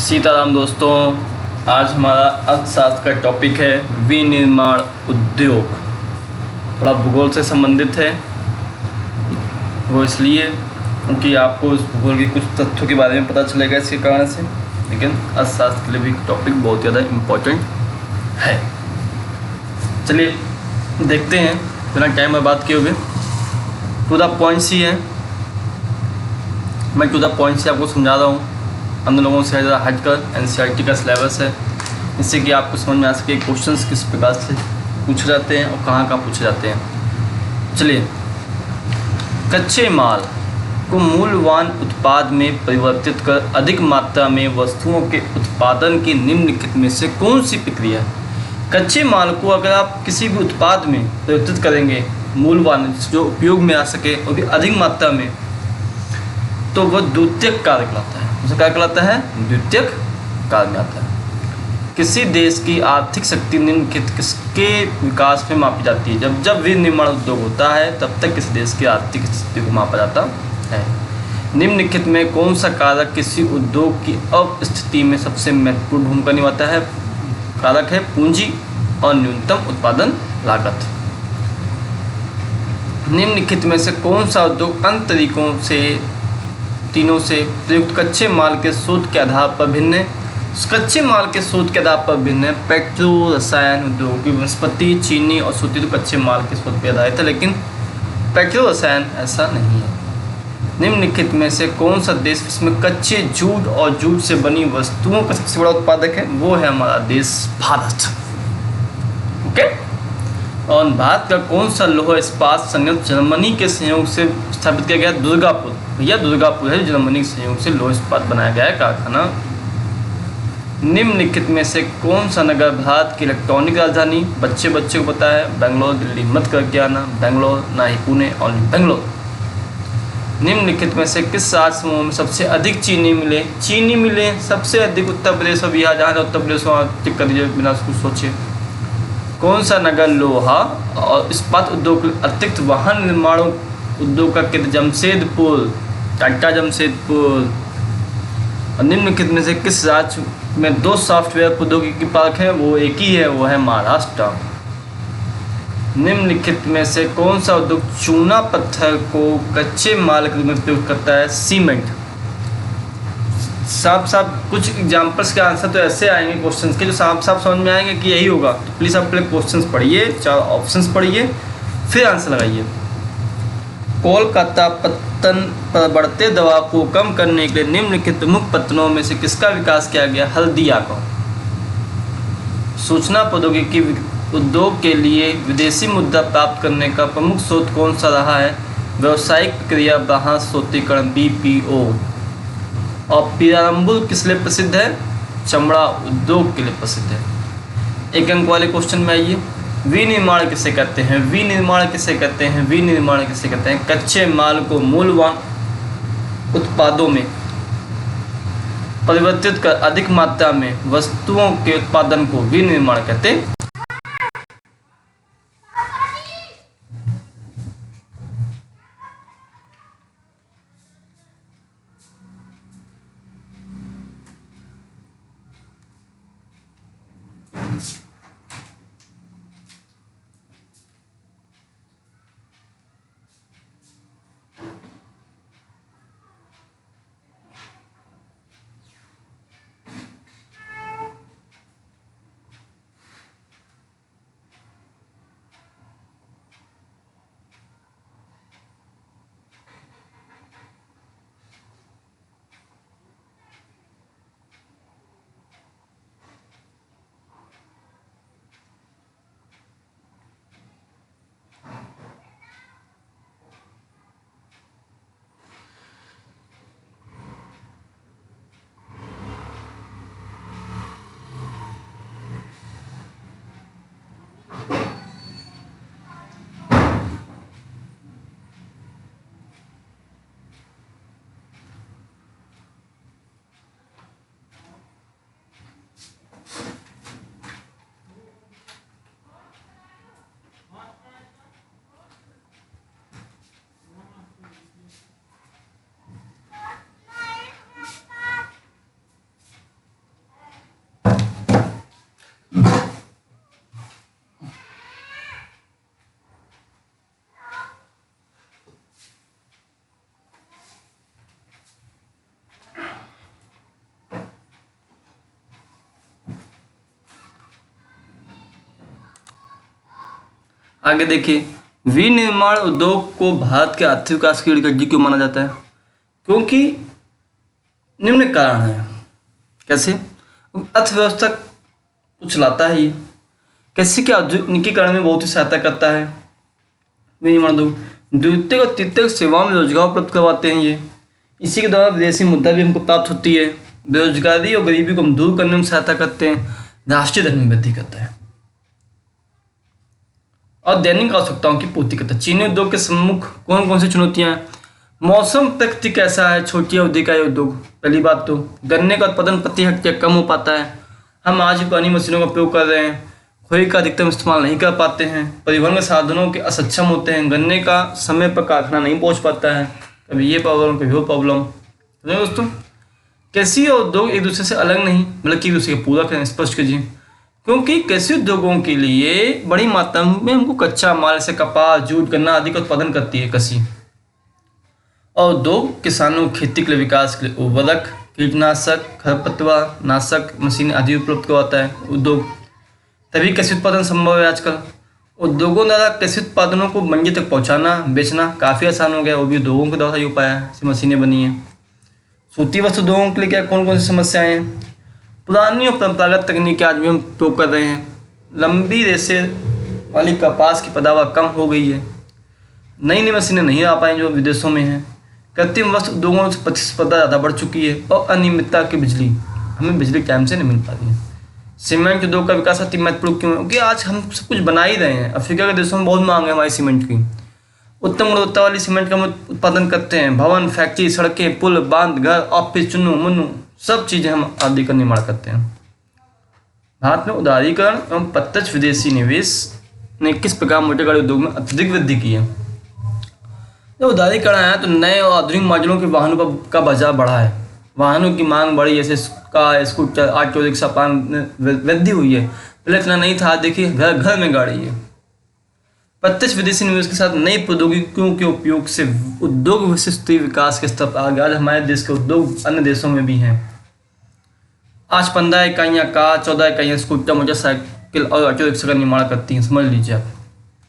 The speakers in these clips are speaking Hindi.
सीताराम दोस्तों, आज हमारा अर्थशास्त्र का टॉपिक है विनिर्माण उद्योग। थोड़ा भूगोल से संबंधित है, वो इसलिए क्योंकि आपको उस भूगोल के कुछ तथ्यों के बारे में पता चलेगा इसके कारण से। लेकिन अर्थशास्त्र के लिए भी टॉपिक बहुत ज़्यादा इम्पोर्टेंट है। चलिए देखते हैं बिना टाइम बर्बाद किए हुए। टू द पॉइंट्स ही है, मैं टू द पॉइंट्स ही आपको समझा रहा हूँ। अन्य लोगों से ज़्यादा हटकर एनसीईआरटी का सिलेबस है, इससे कि आपको समझ में आ सके क्वेश्चंस किस प्रकार से पूछे जाते हैं और कहाँ पूछे जाते हैं। चलिए, कच्चे माल को मूल्यवान उत्पाद में परिवर्तित कर अधिक मात्रा में वस्तुओं के उत्पादन की निम्नलिखित में से कौन सी प्रक्रिया है? कच्चे माल को अगर आप किसी भी उत्पाद में परिवर्तित करेंगे, मूल्यवान जो उपयोग में आ सके और भी अधिक मात्रा में, तो वह द्वितीयक कार्य कहलाता है। उसे क्या कहलाता है? द्वितीयक कार्य में आता है। किसी देश की आर्थिक शक्ति निम्नलिखित किसके विकास में मापी जाती है? जब विनिर्माण उद्योग होता है तब तक किसी देश की आर्थिक स्थिति को मापा जाता है। निम्नलिखित में कौन सा कारक किसी उद्योग की अस्थिति में सबसे महत्वपूर्ण भूमिका निभाता है? कारक है पूंजी और न्यूनतम उत्पादन लागत। निम्नलिखित में से कौन सा उद्योग अन्य तरीकों से तीनों से प्रयुक्त कच्चे माल के शोध के आधार पर भिन्न है? कच्चे माल के शोध के आधार पर भिन्न है। पेट्रो रसायन उद्योग की वनस्पति, चीनी और सूती तो कच्चे माल के शोध पर आधारित है, लेकिन पेट्रो रसायन ऐसा नहीं है। निम्नलिखित में से कौन सा देश जिसमें कच्चे जूट और जूट से बनी वस्तुओं का सबसे बड़ा उत्पादक है? वो है हमारा देश भारत। ओके। और भारत का कौन सा लौह इस्पात संयंत्र जर्मनी के सहयोग से स्थापित किया गया? दुर्गापुर। भैया दुर्गापुर है जर्मनी के सहयोग से लौह इस्पात बनाया गया है कारखाना। निम्नलिखित में से कौन सा नगर भारत की इलेक्ट्रॉनिक राजधानी? बच्चे को पता है, बेंगलोर। दिल्ली मत करके आना, बेंगलोर ना ही पुणे, ओनली बेंगलोर। निम्नलिखित में से किस राज्य समूह में सबसे अधिक चीनी मिले? सबसे अधिक उत्तर प्रदेश और बिहार। जहाँ उत्तर प्रदेश वहाँ टिक कर दीजिए बिना कुछ सोचे। कौन सा नगर लोहा और इस्पात उद्योग अतिरिक्त वाहन निर्माण उद्योग का केंद्र? जमशेदपुर, टाटा जमशेदपुर। और निम्नलिखित में से किस राज्य में दो सॉफ्टवेयर प्रौद्योगिकी पार्क है? वो एक ही है, वो है महाराष्ट्र। निम्नलिखित में से कौन सा उद्योग चूना पत्थर को कच्चे माल के रूप में प्रयोग करता है? सीमेंट। साफ कुछ एग्जाम्पल्स के आंसर तो ऐसे आएंगे क्वेश्चंस के जो साफ समझ में आएंगे कि यही होगा। तो प्लीज़ आप पहले क्वेश्चंस पढ़िए, 4 ऑप्शंस पढ़िए, फिर आंसर लगाइए। कोलकाता पत्तन पर बढ़ते दबाव को कम करने के लिए निम्नलिखित प्रमुख पत्तनों में से किसका विकास किया गया? हल्दिया का। सूचना प्रौद्योगिकी उद्योग के लिए विदेशी मुद्रा प्राप्त करने का प्रमुख स्रोत कौन सा रहा है? व्यावसायिक प्रक्रिया बाह्य स्रोतीकरण, BPO। और पीराम्बुल किस लिए प्रसिद्ध है? चमड़ा उद्योग के लिए प्रसिद्ध है। एक अंक वाले क्वेश्चन में आइए, विनिर्माण किसे कहते हैं? विनिर्माण किसे कहते हैं? कच्चे माल को मूल्यवान उत्पादों में परिवर्तित कर अधिक मात्रा में वस्तुओं के उत्पादन को विनिर्माण कहते हैं। आगे देखिए, विनिर्माण उद्योग को भारत के आर्थिक विकास की रीढ़ की हड्डी क्यों माना जाता है? क्योंकि निम्न कारण है। कैसे? अर्थव्यवस्था को चलाता है ये। कैसे? कि औद्योगिकीकरण में बहुत ही सहायता करता है विनिर्माण उद्योग। द्वितीयक और तृतीयक सेवाओं में रोजगार उपलब्ध करवाते हैं ये। इसी के द्वारा विदेशी मुद्रा भी हमको प्राप्त होती है। बेरोजगारी और गरीबी को हम दूर करने में सहायता करते हैं। राष्ट्रीय धन में वृद्धि करता है और दैनिक आवश्यकताओं की पूर्ति करता है। चीनी उद्योग के सम्मुख कौन कौन सी चुनौतियां हैं? मौसम प्रकृति कैसा है, छोटी अवधि का उद्योग। पहली बात तो गन्ने का उत्पादन प्रति हेक्टेयर कम हो पाता है। हम आज भी पुरानी मशीनों का उपयोग कर रहे हैं, खोई का अधिकतम इस्तेमाल नहीं कर पाते हैं। परिवहन के साधनों के असक्षम होते हैं। गन्ने का समय पर कारखाना नहीं पहुंच पाता है। कभी ये प्रॉब्लम, कभी वो प्रॉब्लम। दोस्तों, कृषि और उद्योग एक दूसरे से अलग नहीं बल्कि एक दूसरे के पूरक हैं। स्पष्ट कीजिए। क्योंकि कृषि उद्योगों के लिए बड़ी मात्रा में हमको कच्चा माल से कपास, जूट, गन्ना आदि का उत्पादन करती है कृषि। और उद्योग किसानों को खेती के लिए विकास के लिए उर्वरक, कीटनाशक, खरपतवार नाशक मशीन आदि उपलब्ध करवाता है उद्योग। तभी कृषि उत्पादन संभव है आजकल। उद्योगों द्वारा कृषि उत्पादनों को मंडी तक पहुंचाना, बेचना काफ़ी आसान हो गया। वो भी उद्योगों के द्वारा ही उपाय है, ऐसी मशीनें बनी हैं। सूती वस्त्र उद्योगों के लिए क्या कौन कौन सी समस्याएं हैं? पुरानी और परंपरागत तकनीक आज भी हम उपयोग कर रहे हैं। लंबी रेशे वाली कपास की पैदावार कम हो गई है। नई नई मशीनें नहीं आ पाई जो विदेशों में हैं। कृत्रिम वस्त्र उद्योगों से प्रतिस्पर्धा ज़्यादा बढ़ चुकी है। और अनियमितता की बिजली, हमें बिजली टाइम से नहीं मिल पा रही है। सीमेंट उद्योग का विकास अति महत्वपूर्ण क्यों है? क्योंकि आज हम सब कुछ बना ही रहे हैं। अफ्रीका के देशों में बहुत मांग है हमारी सीमेंट की। उत्तम गुणवत्ता वाली सीमेंट का हम उत्पादन करते हैं। भवन, फैक्ट्री, सड़कें, पुल, बांध, घर, ऑफिस, चुन्नू मुन्नू सब चीज़ें हम आदि का निर्माण करते हैं। भारत में उदारीकरण एवं प्रत्यक्ष विदेशी निवेश ने किस प्रकार मोटर गाड़ी उद्योग में अत्यधिक वृद्धि की है? जब उदारीकरण आया तो नए और आधुनिक मॉडलों के वाहनों का बाजार बढ़ा है। वाहनों की मांग बढ़ी, जैसे कार, स्कूटर, ऑटो रिक्शा, वृद्धि हुई है। पहले इतना नहीं था, देखिए घर घर में गाड़ी है। प्रत्यक्ष विदेशी निवेश के साथ नई प्रौद्योगिकियों के उपयोग से उद्योग विशिष्ट विकास के स्तर पर आ गया। आज हमारे देश के उद्योग अन्य देशों में भी हैं। आज 15 इकाइयाँ कार, 14 इकाइयाँ स्कूटर, मोटरसाइकिल और ऑटो रिक्शा का निर्माण करती हैं। समझ लीजिए आप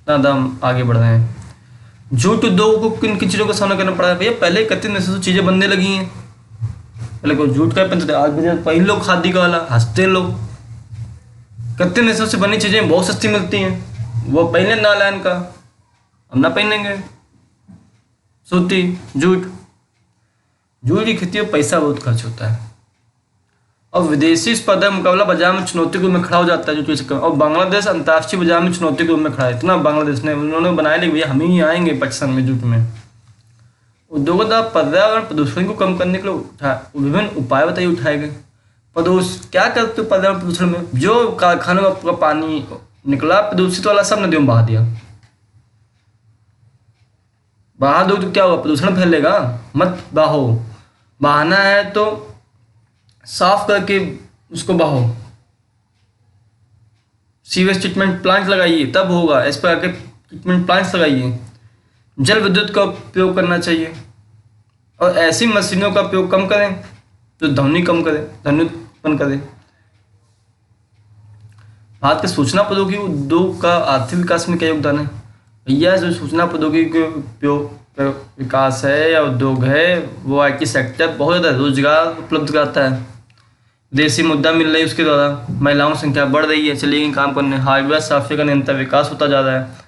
ज़्यादा हम आगे बढ़ रहे हैं। जूट उद्योग को किन किन चीज़ों का सामना करना पड़ा है? भैया पहले इकतीस से चीज़ें बनने लगी हैं। पहले को जूट का पहनते थे, आज भी पहन लो खादी का वाला, हंसते लोग। कत्ते नस्लों से बनी चीज़ें बहुत सस्ती मिलती हैं, वो पहले नालायन का, हम ना पहनेंगे। सूती, जूट की खेती में पैसा बहुत खर्च होता है और विदेशी स्पर्धा मुकाबला बाजार में चुनौती के रूप में खड़ा हो जाता है जूट के। और बांग्लादेश अंतर्राष्ट्रीय बाजार में चुनौती के रूप में खड़ा है। इतना बांग्लादेश ने उन्होंने बनाया नहीं भैया हम ही आएंगे पाकिस्तान में जूट में। उद्योगों द्वारा पर्यावरण प्रदूषण को कम करने के लिए विभिन्न उपाय बताइए उठाए गए। क्या करते पर्यावरण प्रदूषण में? जो कारखानों का पानी निकला प्रदूषित वाला सब नदियों में बहा दिया। बहा दो तो क्या होगा? प्रदूषण फैलेगा। मत बहाओ। बहाना है तो साफ करके उसको बहाओ। सीवेज ट्रीटमेंट प्लांट लगाइए तब होगा। इस पर आके ट्रीटमेंट प्लांट्स लगाइए। जल विद्युत का उपयोग करना चाहिए और ऐसी मशीनों का उपयोग कम करें जो ध्वनि कम करे, ध्वनि उत्पन्न करे। भारत के सूचना प्रौद्योगिकी उद्योग का आर्थिक विकास में क्या योगदान है? भैया जो सूचना प्रौद्योगिकी के उपयोग विकास है या उद्योग है वो IT सेक्टर बहुत ज़्यादा रोजगार उपलब्ध कराता है। विदेशी मुद्रा मिल रही है उसके द्वारा। महिलाओं की संख्या बढ़ रही है, चली गई काम करने। हार्डवेयर सॉफ्टवेयर का निरंतर विकास होता जा रहा है।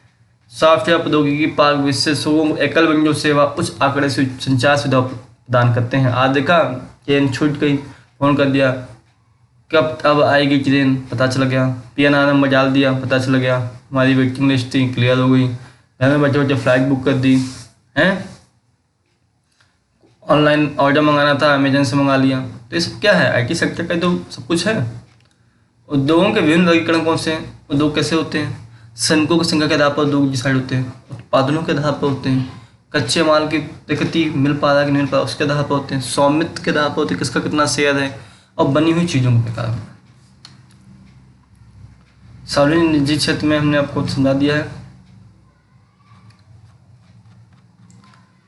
सॉफ्टवेयर प्रौद्योगिकी पार्क विशेषज्ञों एकल विंडो सेवा उच्च आंकड़े से संचार सुविधा प्रदान करते हैं। आज देखा ट्रेन छूट गई, फोन कर दिया कब अब आएगी ट्रेन, पता चल गया। PNR नंबर डाल दिया, पता चल गया। हमारी वेटिंग लिस्ट थी, क्लियर हो गई। घर में बैठे बैठे फ्लाइट बुक कर दी हैं। ऑनलाइन ऑर्डर मंगाना था, अमेजन से मंगा लिया। तो ये सब क्या है? IT सेक्टर का तो सब कुछ है। उद्योगों के विभिन्न वर्गीकरण कौन से हैं? उद्योग कैसे होते हैं? श्रमिकों की संख्या के आधार पर उद्योग डिसाइड होते हैं। उत्पादनों के आधार पर होते हैं। कच्चे माल की प्रकृति मिल पा रहा है कि नहीं मिल पा रहा उसके आधार पर होते हैं। स्वामित्व के आधार पर होते हैं, किसका कितना शेयर है। और बनी हुई चीज़ों के प्रकार। सार्वजनिक निजी क्षेत्र में हमने आपको समझा दिया है।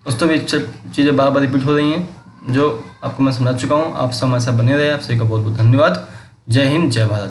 दोस्तों भी चीज़ें बार बार रिपीट हो रही हैं जो आपको मैं समझा चुका हूँ। आप सब हमारे साथ बने रहे। आप सभी का बहुत बहुत धन्यवाद। जय हिंद, जय भारत।